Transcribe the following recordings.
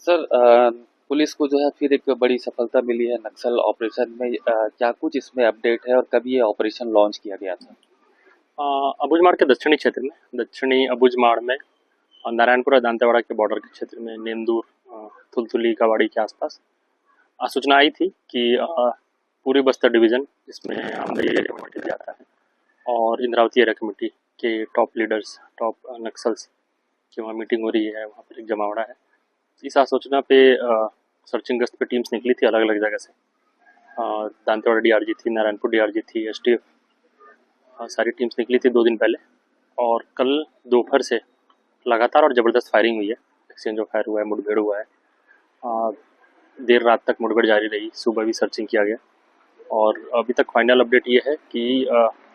Sir police को जो है फिर एक बड़ी सफलता मिली है नक्सल ऑपरेशन में। क्या कुछ इसमें अपडेट है और कब ये ऑपरेशन लॉन्च किया गया था? अबुझमाड़ के दक्षिणी क्षेत्र में, दक्षिणी अबुझमाड़ में और नारायणपुर और दांतेवाड़ा के बॉर्डर के क्षेत्र में नेंदूर, थुलथुली कावाड़ी के आसपास सूचना आई थी कि पूरी बस्तर डिवीज़न, जिसमें आमदई एरिया कमेटी भी आता है और इंद्रावती एरिया कमेटी के टॉप लीडर्स, टॉप नक्सल्स की वहाँ मीटिंग हो रही है, वहाँ पर एक जमावड़ा है। इस आसूचना पे सर्चिंग गश्त पे टीम्स निकली थी अलग अलग जगह से। दांतेवाड़ा डीआरजी थी, नारायणपुर डीआरजी थी, एसटीएफ, सारी टीम्स निकली थी 2 दिन पहले। और कल दोपहर से लगातार और ज़बरदस्त फायरिंग हुई है, एक्सचेंज ऑफ फायर हुआ है, मुठभेड़ हुआ है। देर रात तक मुठभेड़ जारी रही, सुबह भी सर्चिंग किया गया और अभी तक फाइनल अपडेट ये है कि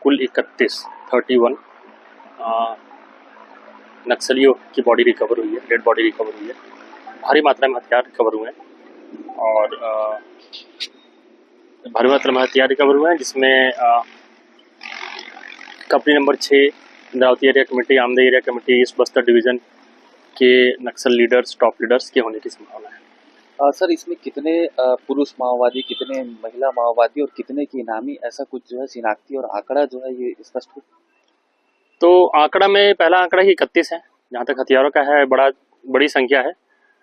कुल 31 नक्सलियों की बॉडी रिकवर हुई है, डेड बॉडी रिकवर हुई है। भारी मात्रा में हथियार रिकवर हुए हैं और भारी मात्रा में हथियार रिकवर हुए हैं, जिसमें company number 6 Indravati area committee, Amdai area committee, east Bastar division के नक्सल लीडर्स, टॉप लीडर्स के होने की संभावना है। सर इसमें कितने पुरुष माओवादी, कितने महिला माओवादी और कितने की इनामी, ऐसा कुछ जो है शिनाख्ती और आंकड़ा जो है ये स्पष्ट हो? तो आंकड़ा में पहला आंकड़ा ही 31 है, जहाँ तक हथियारों का है बड़ी संख्या है।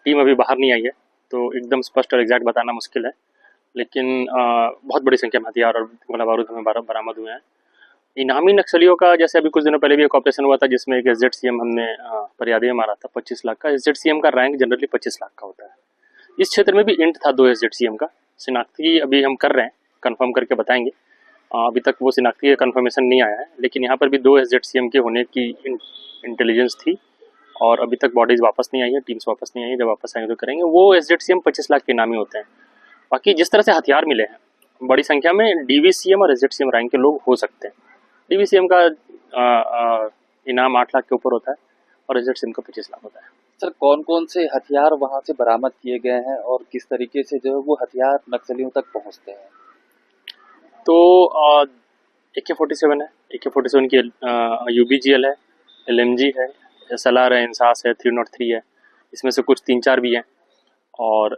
टीम अभी बाहर नहीं आई है तो एकदम स्पष्ट और एग्जैक्ट बताना मुश्किल है, लेकिन बहुत बड़ी संख्या में हथियार और गोला बारूद हमें बरामद हुए हैं। इनामी नक्सलियों का, जैसे अभी कुछ दिनों पहले भी एक ऑपरेशन हुआ था जिसमें एक SZCM हमने फरियादी में मारा था 25 लाख का। SZCM का रैंक जनरली 25 लाख का होता है। इस क्षेत्र में भी इंट था 2 SZCM का। शिनाख्ती अभी हम कर रहे हैं, कंफर्म करके बताएंगे। अभी तक वो शिनाख्ती का कंफर्मेशन नहीं आया है, लेकिन यहाँ पर भी 2 SZCM के होने की इंटेलिजेंस थी और अभी तक बॉडीज वापस नहीं आई है, टीम्स वापस नहीं आई है। जब वापस आएंगे तो करेंगे। वो SZCM 25 लाख के इनामी होते हैं। बाकी जिस तरह से हथियार मिले हैं, बड़ी संख्या में DVCM और SZCM रैंक के लोग हो सकते हैं। DVCM का इनाम 8 लाख के ऊपर होता है और SZCM का 25 लाख होता है। सर कौन कौन से हथियार वहां से बरामद किए गए हैं और किस तरीके से जो है वो हथियार नक्सलियों तक पहुंचते हैं? तो AK-47 है, AK-47 की UBGL है, LMG है, SLR है, इंसास है, 303 है। इसमें से कुछ 3-4 भी हैं और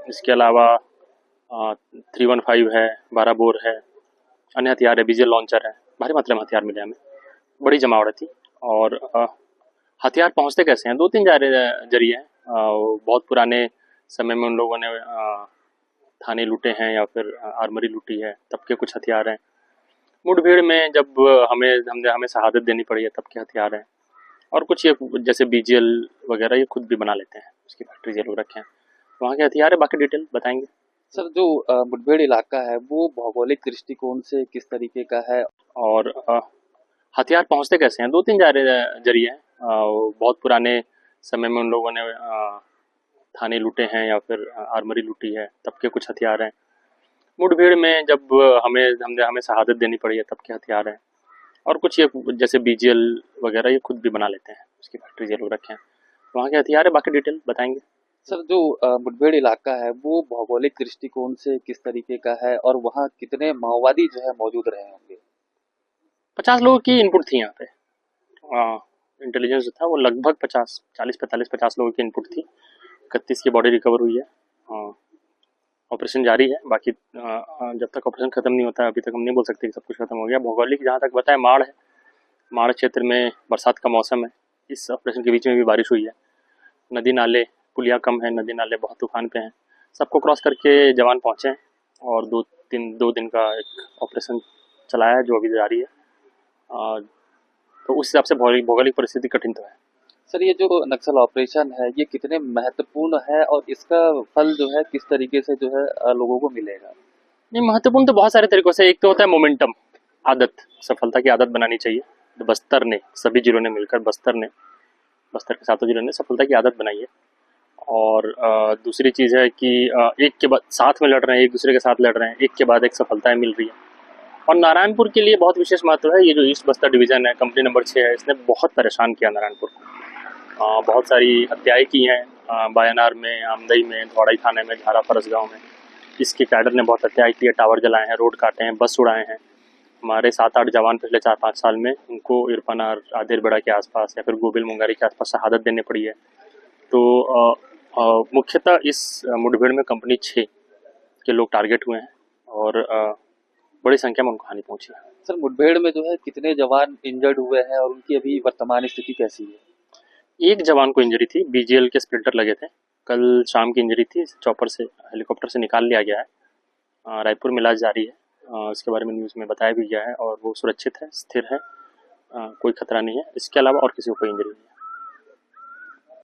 इसके अलावा 315 है, 12 बोर है, अन्य हथियार है, BGL लॉन्चर है। भारी मात्रा में हथियार मिले हमें, बड़ी जमावड़ा थी। और हथियार पहुंचते कैसे हैं? 2-3 जरिए हैं। बहुत पुराने समय में उन लोगों ने थाने लूटे हैं या फिर आर्मरी लूटी है, तब के कुछ हथियार हैं। मुठभेड़ में जब हमें शहादत देनी पड़ी है, तब के हथियार हैं। और कुछ ये जैसे BGL वगैरह ये खुद भी बना लेते हैं, उसकी फैक्ट्री ये लोग रखे हैं, वहाँ के हथियार है। बाकी डिटेल बताएंगे। सर जो मुठभेड़ इलाका है वो भौगोलिक दृष्टिकोण से किस तरीके का है? और हथियार पहुंचते कैसे हैं? 2-3 जरिए हैं। बहुत पुराने समय में उन लोगों ने थाने लूटे हैं या फिर आर्मरी लूटी है, तब के कुछ हथियार हैं। मुठभेड़ में जब हमें शहादत देनी पड़ी है, तब के हथियार हैं। और कुछ ये जैसे BGL वगैरह ये खुद भी बना लेते हैं, उसकी फैक्ट्री ये लोग रखे हैं, वहाँ के हथियार है। बाकी डिटेल बताएंगे। सर जो मुठभेड़ इलाका है वो भौगोलिक दृष्टिकोण से किस तरीके का है और वहाँ कितने माओवादी जो है मौजूद रहे होंगे? 50 लोगों की इनपुट थी यहाँ पे। इंटेलिजेंस जो था वो लगभग 40-45-50 लोगों की इनपुट थी। 31 की बॉडी रिकवर हुई है। ऑपरेशन जारी है। बाकी जब तक ऑपरेशन खत्म नहीं होता है, अभी तक हम नहीं बोल सकते कि सब कुछ खत्म हो गया। भौगोलिक जहाँ तक बताया, माड़ है, माड़ क्षेत्र में बरसात का मौसम है। इस ऑपरेशन के बीच में भी बारिश हुई है। नदी नाले, पुलिया कम है, नदी नाले बहुत तूफान पे हैं। सबको क्रॉस करके जवान पहुँचे हैं और 2 दिन का एक ऑपरेशन चलाया है, जो अभी जारी है। तो उस हिसाब से भौगोलिक परिस्थिति कठिन तो है। सर ये जो नक्सल ऑपरेशन है ये कितने महत्वपूर्ण है और इसका फल जो है किस तरीके से जो है लोगों को मिलेगा? नहीं, महत्वपूर्ण तो बहुत सारे तरीकों से। एक तो होता है मोमेंटम, आदत, सफलता की आदत बनानी चाहिए। तो बस्तर ने, सभी जिलों ने मिलकर, बस्तर के 7 जिलों ने सफलता की आदत बनाई है। और दूसरी चीज़ है कि एक के बाद साथ में लड़ रहे हैं, एक दूसरे के साथ लड़ रहे हैं, एक के बाद एक सफलताएं मिल रही है। और नारायणपुर के लिए बहुत विशेष महत्व है। ये जो ईस्ट बस्तर डिवीज़न है, कंपनी नंबर 6 है, इसने बहुत परेशान किया नारायणपुर को। बहुत सारी हत्याएं की हैं, बायनार में, आमदई में, धौड़ाई थाने में, झारा फरस गाँव में। इसके कैडर ने बहुत हत्याएं की है, टावर जलाए हैं, रोड काटे हैं, बस उड़ाए हैं। हमारे 7-8 जवान पिछले 4-5 साल में, उनको इरपनार, आदिरबेड़ा के आसपास या फिर गोबिल मुंगारी के आसपास शहादत देनी पड़ी है। तो मुख्यतः इस मुठभेड़ में कंपनी 6 के लोग टारगेट हुए हैं और बड़ी संख्या में उनको हानि पहुंची है। सर मुठभेड़ में जो है कितने जवान इंजर्ड हुए हैं और उनकी अभी वर्तमान स्थिति कैसी है? एक जवान को इंजरी थी, बीजीएल के स्प्लिंटर लगे थे। कल शाम की इंजरी थी, चॉपर से हेलीकॉप्टर से निकाल लिया गया है। रायपुर में इलाज जारी है। इसके बारे में न्यूज़ में बताया भी गया है और वो सुरक्षित है, स्थिर है, कोई खतरा नहीं है। इसके अलावा और किसी को कोई इंजरी नहीं है।